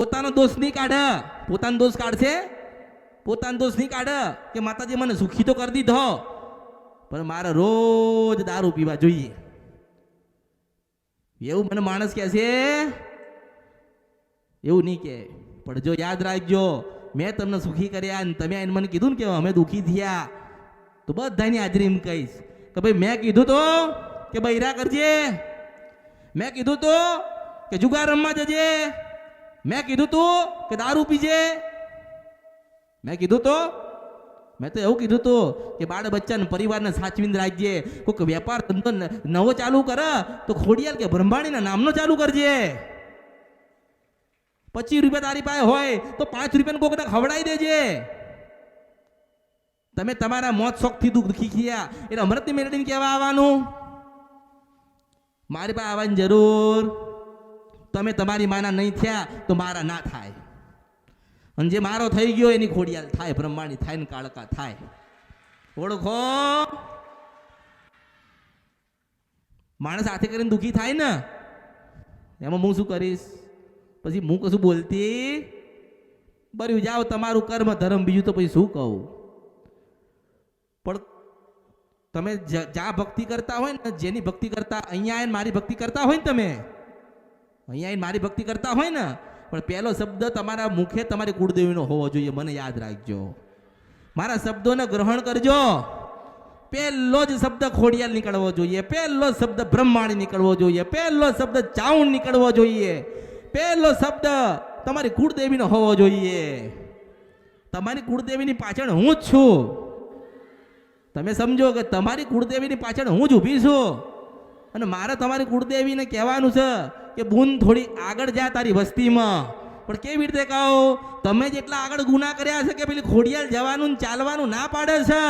પોતાનો દોષ નહીં કાઢે, પોતાનો દોષ કાઢશે, પોતાનો દોષ નહીં કાઢે કે માતાજી મને સુખી તો કરી દીધો પણ મારે રોજ દારૂ પીવા જોઈએ, એવું મને માણસ કહે છે. એવું નહીં કે, પણ જો યાદ રાખજો મેં તમને સુખી કર્યા અને તમે મને કીધું ને કે અમે દુઃખી થયા, તો બધાની હાજરી એમ કહીશ કે ભાઈ મેં કીધું તો કે બૈરા કરજે, મેં કીધું તો કે જુગાર રમવા જજે, મેં કીધું તું કે દારૂ પીજે, મેં કીધું તો, મેં તો એવું કીધું તું કે બાળ બચ્ચાને પરિવારને સાચવીને રાખજે, કોઈક વેપાર ધંધો નવો ચાલુ કરે તો ખોડિયાલ કે બ્રહ્માણીના નામનો ચાલુ કરજે. 25 રૂપિયા તારી પાસે હોય તો 5 રૂપિયાનું કોકને ખવડાવી દેજે. તમે તમારા મોત શોખથી દુઃખી થયા એટલે અમૃતની મેળવીને કહેવા આવવાનું મારી પાસે આવવાની જરૂર, તમે તમારી માના નહીં થયા તો મારા ના થાય, અને જે મારો થઈ ગયો એની ખોડિયાલ થાય, બ્રહ્માણી થાય ને કાળકા થાય. ઓળખો, માણસ હાથે કરીને દુઃખી થાય ને એમાં હું શું કરીશ? પછી હું કશું બોલતી બર્યું જાઓ તમારું કર્મ ધર્મ, બીજું તો પછી શું કહું? પણ તમે જ્યાં ભક્તિ કરતા હોય ને, જેની ભક્તિ કરતા અહીંયા આવીને મારી ભક્તિ કરતા હોય ને, તમે અહીંયા આવીને મારી ભક્તિ કરતા હોય ને, પણ પહેલો શબ્દ તમારા મુખે તમારી કુળદેવીનો હોવો જોઈએ, મને યાદ રાખજો. મારા શબ્દોને ગ્રહણ કરજો. પહેલો જ શબ્દ ખોડિયાલ નીકળવો જોઈએ, પહેલો શબ્દ બ્રહ્માણી નીકળવો જોઈએ, પહેલો શબ્દ ચાઉંડ નીકળવો જોઈએ, પહેલો શબ્દ તમારી કુળદેવીનો હોવો જોઈએ. તમારી કુળદેવીની પાછળ હું જ છું. તમે સમજો કે તમારી કુળદેવીની પાછળ હું જ ઊભી છું, અને મારે તમારી કુળદેવીને કહેવાનું છે કે બૂન થોડી આગળ જા તારી વસ્તીમાં. પણ કેવી રીતે કહો? તમે જેટલા આગળ ગુના કર્યા છે કે પેલી ખોડિયાલ જવાનું ચાલવાનું ના પાડે છે,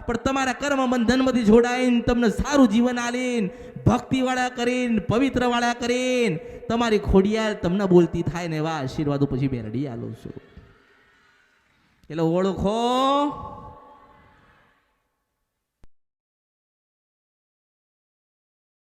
પણ તમારા કર્મ બંધનમાંથી જોડાઈને તમને સારું જીવન આલીને ભક્તિવાળા કરીને પવિત્રવાળા કરીને તમારી ખોડિયાલ તમને બોલતી થાય ને એવા આશીર્વાદો પછી બેરડી આલું છું. એટલે ઓળખો